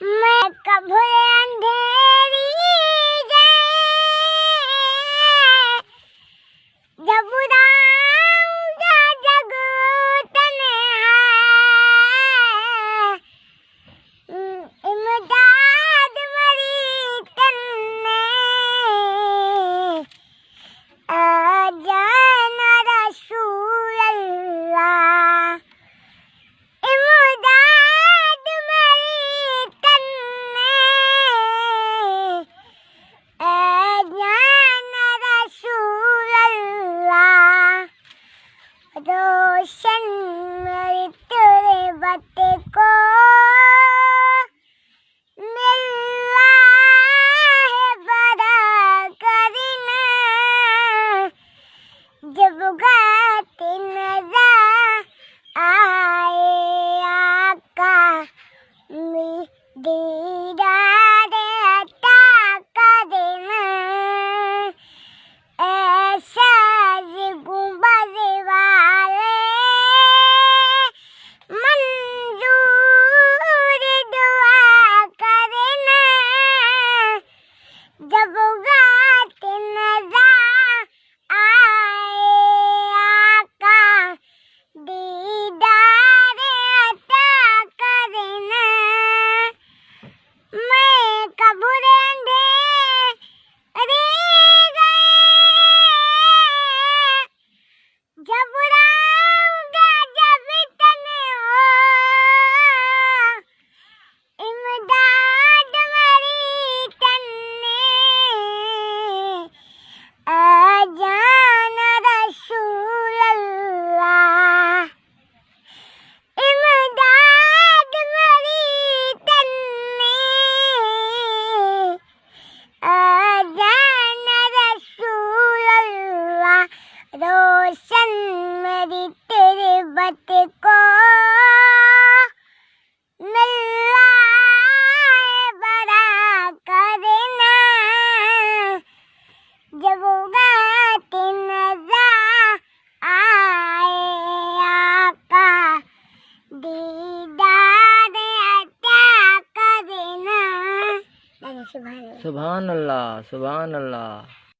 मैं कब्र अंधेरी गए, जब उड़ाऊंगा जग तन्हा, इमदाद मेरी तन्ने, आ जाना रसूल अल्लाह, इमदाद मेरी तन्ने, आ जाना रसूल अल्लाह, रोशन मेरी तेरे बत को मिला है बड़ा करना, जब गाते नजर आए आका, दीदार अता करना, ऐसा गुंबद वाले मंजूर दुआ करना, जब गाते नजर आए आका, दीदार अता करना। मैं कब्र अंधेरी गए, जब उड़ाऊंगा जब तन्हा, इमदाद मेरी तन्ने, आ जाना रसूल अल्लाह, इमदाद मेरी तन्ने, आ जाना रसूल अल्लाह, रोशन मेरी तेरे बत को मिला है बड़ा करना, जब गाते नजर आए आका, दीदार अता करना। सुभान अल्लाह, सुभान अल्लाह।